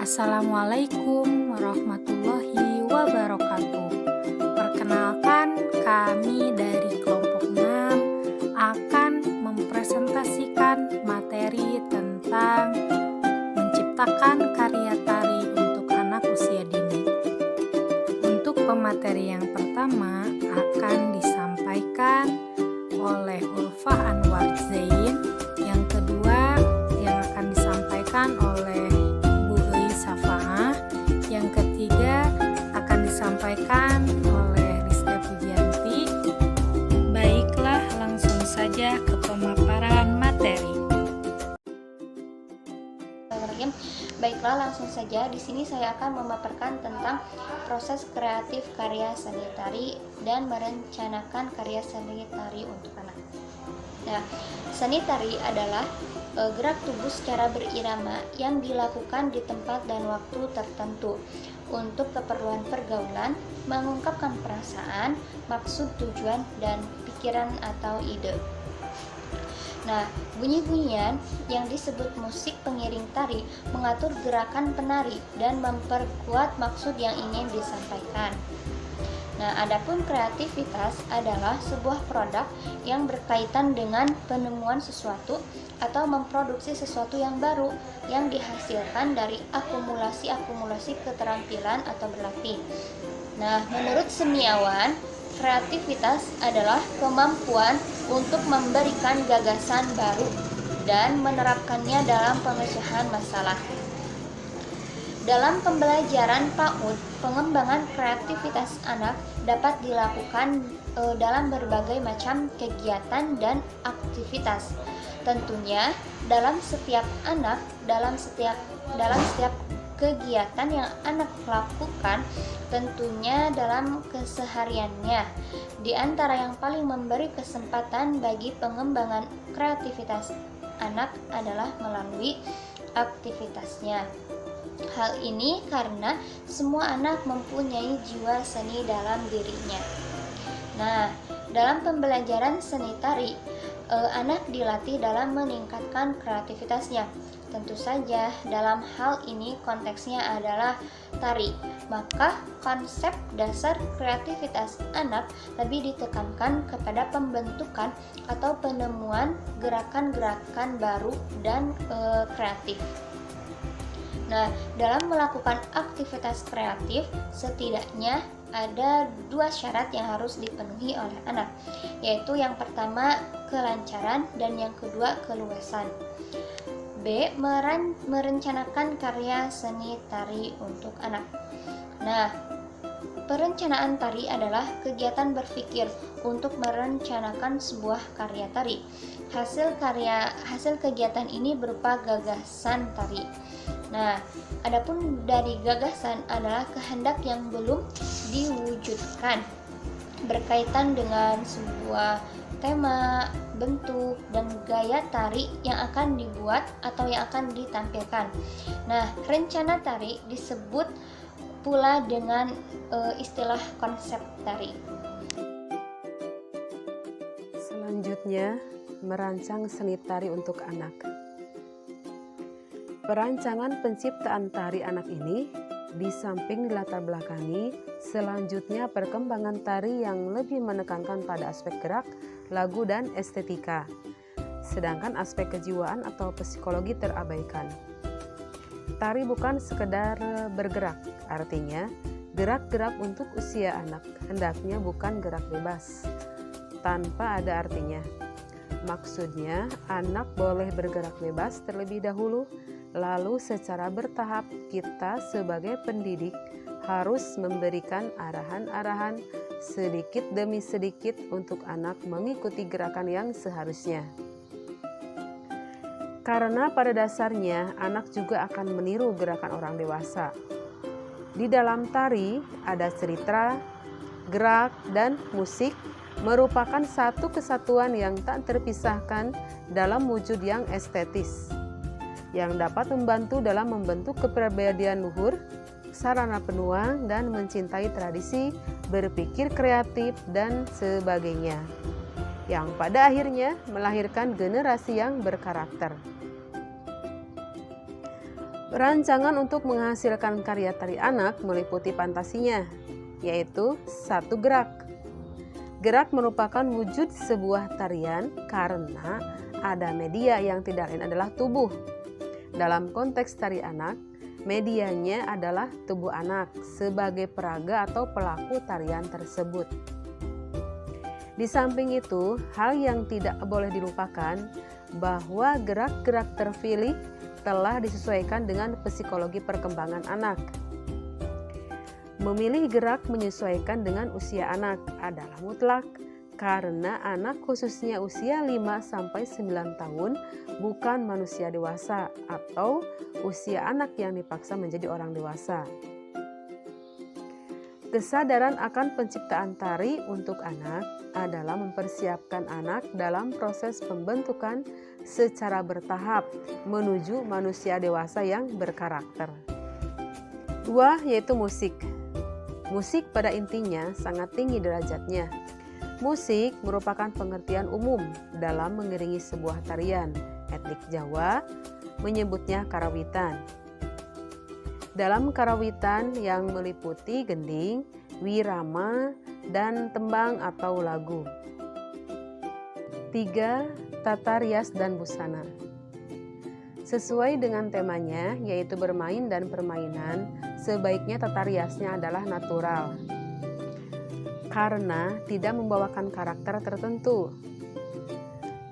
Assalamualaikum warahmatullahi wabarakatuh. Perkenalkan, kami dari kelompok 6 akan mempresentasikan materi tentang menciptakan karya tari untuk anak usia dini. Untuk pemateri yang pertama akan disampaikan oleh Ulfah Anwar Zain, yang kedua yang akan disampaikan oleh yang ketiga akan disampaikan oleh Rizda Pujianti. Baiklah, langsung saja ke pemaparan materi. Baiklah, langsung saja. Di sini saya akan memaparkan tentang proses kreatif karya seni tari dan merencanakan karya seni tari untuk anak. Nah, seni tari adalah gerak tubuh secara berirama yang dilakukan di tempat dan waktu tertentu untuk keperluan pergaulan, mengungkapkan perasaan, maksud, tujuan, dan pikiran atau ide. Nah, bunyi-bunyian yang disebut musik pengiring tari mengatur gerakan penari dan memperkuat maksud yang ingin disampaikan. Nah, adapun kreativitas adalah sebuah produk yang berkaitan dengan penemuan sesuatu atau memproduksi sesuatu yang baru yang dihasilkan dari akumulasi keterampilan atau berlatih. Nah, menurut seniawan, kreativitas adalah kemampuan untuk memberikan gagasan baru dan menerapkannya dalam pemecahan masalah. Dalam pembelajaran PAUD, pengembangan kreativitas anak dapat dilakukan dalam berbagai macam kegiatan dan aktivitas. Tentunya dalam setiap kegiatan yang anak lakukan, tentunya dalam kesehariannya. Di antara yang paling memberi kesempatan bagi pengembangan kreativitas anak adalah melalui aktivitasnya. Hal ini karena semua anak mempunyai jiwa seni dalam dirinya. Nah, dalam pembelajaran seni tari, anak dilatih dalam meningkatkan kreativitasnya. Tentu saja dalam hal ini konteksnya adalah tari. Maka konsep dasar kreativitas anak lebih ditekankan kepada pembentukan atau penemuan gerakan-gerakan baru dan kreatif. Nah, dalam melakukan aktivitas kreatif, setidaknya ada 2 syarat yang harus dipenuhi oleh anak, yaitu yang pertama kelancaran dan yang kedua keluasan. B. Merencanakan karya seni tari untuk anak. Nah, perencanaan tari adalah kegiatan berpikir untuk merencanakan sebuah karya tari. Hasil kegiatan ini berupa gagasan tari. Nah, adapun dari gagasan adalah kehendak yang belum diwujudkan berkaitan dengan sebuah tema, bentuk, dan gaya tari yang akan dibuat atau yang akan ditampilkan. Nah, rencana tari disebut pula dengan istilah konsep tari. Selanjutnya, merancang seni tari untuk anak. Perancangan penciptaan tari anak ini di samping dilatar belakangi, selanjutnya perkembangan tari yang lebih menekankan pada aspek gerak, lagu, dan estetika. Sedangkan aspek kejiwaan atau psikologi terabaikan. Tari bukan sekedar bergerak, artinya gerak-gerak untuk usia anak, hendaknya bukan gerak bebas, tanpa ada artinya. Maksudnya, anak boleh bergerak bebas terlebih dahulu, lalu secara bertahap kita sebagai pendidik harus memberikan arahan-arahan sedikit demi sedikit untuk anak mengikuti gerakan yang seharusnya. Karena pada dasarnya anak juga akan meniru gerakan orang dewasa. Di dalam tari ada cerita, gerak, dan musik merupakan satu kesatuan yang tak terpisahkan dalam wujud yang estetis, yang dapat membantu dalam membentuk kepribadian luhur, sarana penuang, dan mencintai tradisi, berpikir kreatif, dan sebagainya, yang pada akhirnya melahirkan generasi yang berkarakter. Rancangan untuk menghasilkan karya tari anak meliputi fantasinya, yaitu 1 gerak. Gerak merupakan wujud sebuah tarian karena ada media yang tidak lain adalah tubuh. Dalam konteks tari anak, medianya adalah tubuh anak sebagai peraga atau pelaku tarian tersebut. Di samping itu, hal yang tidak boleh dilupakan bahwa gerak-gerak terpilih telah disesuaikan dengan psikologi perkembangan anak. Memilih gerak menyesuaikan dengan usia anak adalah mutlak karena anak khususnya usia 5-9 tahun bukan manusia dewasa atau usia anak yang dipaksa menjadi orang dewasa. Kesadaran akan penciptaan tari untuk anak adalah mempersiapkan anak dalam proses pembentukan secara bertahap menuju manusia dewasa yang berkarakter. 2. Yaitu musik. Musik pada intinya sangat tinggi derajatnya. Musik merupakan pengertian umum dalam mengiringi sebuah tarian. Etnik Jawa menyebutnya karawitan. Dalam karawitan yang meliputi gending, wirama, dan tembang atau lagu. 3. Tata rias dan busana. Sesuai dengan temanya, yaitu bermain dan permainan, sebaiknya tata riasnya adalah natural, karena tidak membawakan karakter tertentu.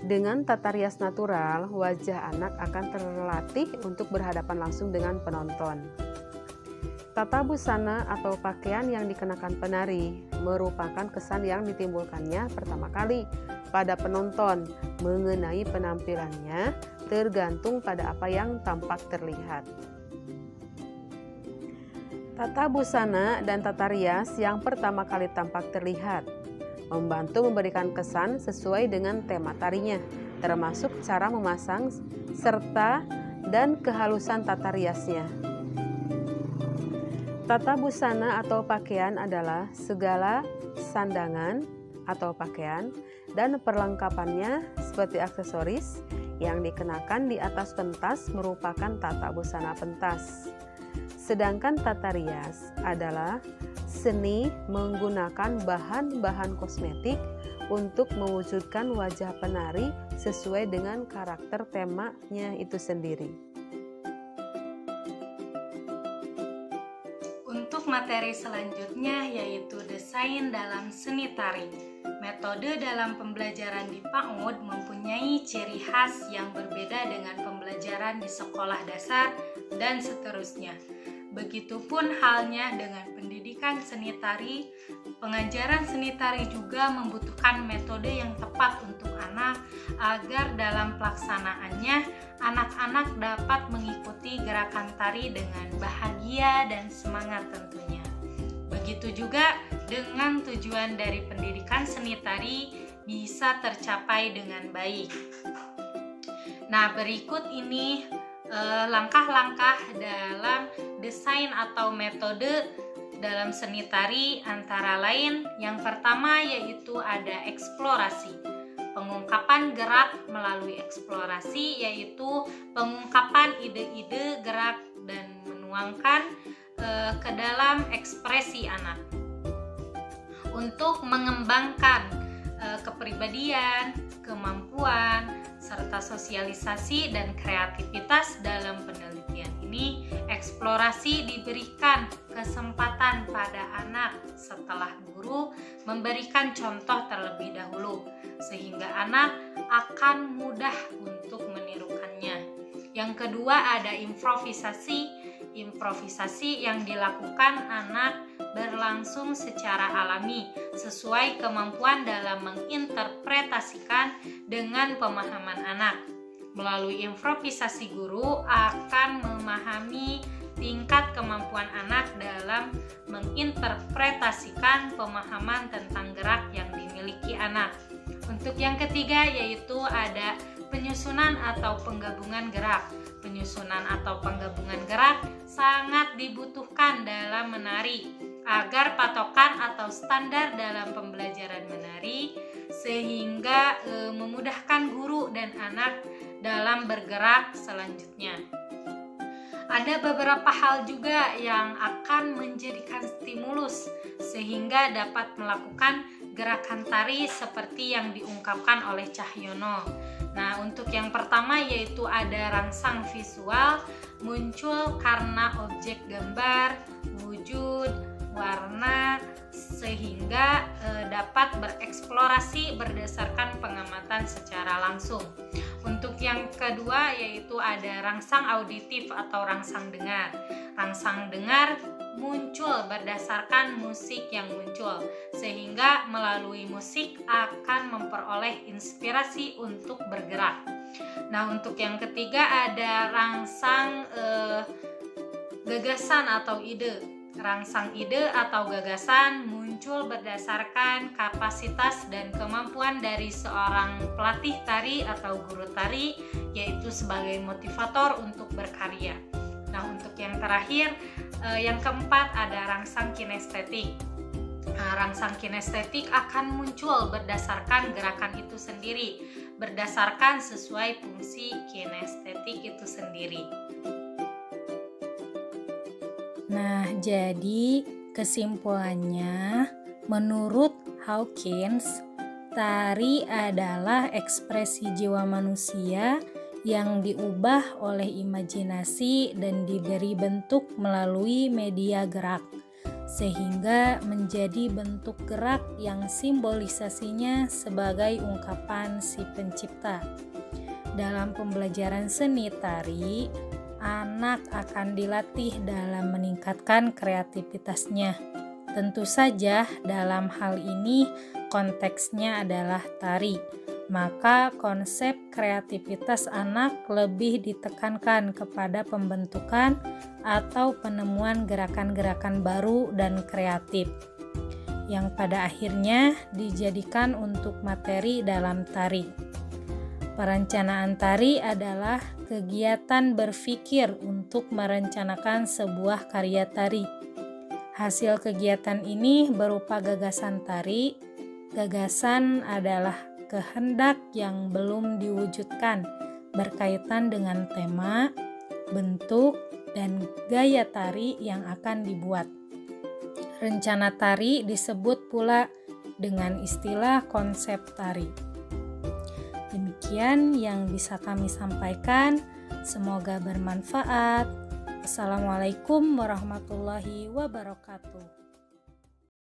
Dengan tata rias natural, wajah anak akan terlatih untuk berhadapan langsung dengan penonton. Tata busana atau pakaian yang dikenakan penari merupakan kesan yang ditimbulkannya pertama kali pada penonton mengenai penampilannya, tergantung pada apa yang tampak terlihat. Tata busana dan tata rias yang pertama kali tampak terlihat membantu memberikan kesan sesuai dengan tema tarinya, termasuk cara memasang serta dan kehalusan tata riasnya. Tata busana atau pakaian adalah segala sandangan atau pakaian dan perlengkapannya seperti aksesoris yang dikenakan di atas pentas merupakan tata busana pentas. Sedangkan tata rias adalah seni menggunakan bahan-bahan kosmetik untuk mewujudkan wajah penari sesuai dengan karakter temanya itu sendiri. Untuk materi selanjutnya yaitu desain dalam seni tari. Metode dalam pembelajaran di PAUD mempunyai ciri khas yang berbeda dengan pembelajaran di sekolah dasar dan seterusnya. Begitupun halnya dengan pendidikan seni tari, pengajaran seni tari juga membutuhkan metode yang tepat untuk anak agar dalam pelaksanaannya anak-anak dapat mengikuti gerakan tari dengan bahagia dan semangat tentunya. Begitu juga dengan tujuan dari pendidikan seni tari bisa tercapai dengan baik. Nah, berikut ini langkah-langkah dalam desain atau metode dalam seni tari antara lain yang pertama yaitu ada eksplorasi. Pengungkapan gerak melalui eksplorasi yaitu pengungkapan ide-ide gerak dan menuangkan ke dalam ekspresi anak. Untuk mengembangkan kepribadian, kemampuan, serta sosialisasi dan kreativitas dalam penelitian ini, eksplorasi diberikan kesempatan pada anak setelah guru memberikan contoh terlebih dahulu, sehingga anak akan mudah untuk menirukannya. Yang kedua ada improvisasi. Improvisasi yang dilakukan anak berlangsung secara alami sesuai kemampuan dalam menginterpretasikan dengan pemahaman anak. Melalui improvisasi guru akan memahami tingkat kemampuan anak dalam menginterpretasikan pemahaman tentang gerak yang dimiliki anak. Untuk yang ketiga yaitu ada penyusunan atau penggabungan gerak. Penyusunan atau penggabungan gerak sangat dibutuhkan dalam menari agar patokan atau standar dalam pembelajaran menari sehingga memudahkan guru dan anak dalam bergerak selanjutnya. Ada beberapa hal juga yang akan menjadikan stimulus sehingga dapat melakukan gerakan tari seperti yang diungkapkan oleh Cahyono. Nah, untuk yang pertama yaitu ada rangsang visual, muncul karena objek gambar, wujud, warna, sehingga dapat bereksplorasi berdasarkan pengamatan secara langsung. Untuk yang kedua yaitu ada rangsang auditif atau rangsang dengar. Rangsang dengar muncul berdasarkan musik yang muncul, sehingga melalui musik akan memperoleh inspirasi untuk bergerak. Nah, untuk yang ketiga ada rangsang gagasan atau ide. Rangsang ide atau gagasan muncul berdasarkan kapasitas dan kemampuan dari seorang pelatih tari atau guru tari, yaitu sebagai motivator untuk berkarya. Nah, untuk yang terakhir, yang keempat ada rangsang kinestetik. Nah, rangsang kinestetik akan muncul berdasarkan gerakan itu sendiri, berdasarkan sesuai fungsi kinestetik itu sendiri. Nah, jadi kesimpulannya, menurut Hawkins, tari adalah ekspresi jiwa manusia yang diubah oleh imajinasi dan diberi bentuk melalui media gerak, sehingga menjadi bentuk gerak yang simbolisasinya sebagai ungkapan si pencipta. Dalam pembelajaran seni tari, anak akan dilatih dalam meningkatkan kreativitasnya. Tentu saja dalam hal ini konteksnya adalah tari, maka konsep kreativitas anak lebih ditekankan kepada pembentukan atau penemuan gerakan-gerakan baru dan kreatif, yang pada akhirnya dijadikan untuk materi dalam tari. Perencanaan tari adalah kegiatan berpikir untuk merencanakan sebuah karya tari. Hasil kegiatan ini berupa gagasan tari. Gagasan adalah kehendak yang belum diwujudkan, berkaitan dengan tema, bentuk, dan gaya tari yang akan dibuat. Rencana tari disebut pula dengan istilah konsep tari. Demikian yang bisa kami sampaikan, semoga bermanfaat. Assalamualaikum warahmatullahi wabarakatuh.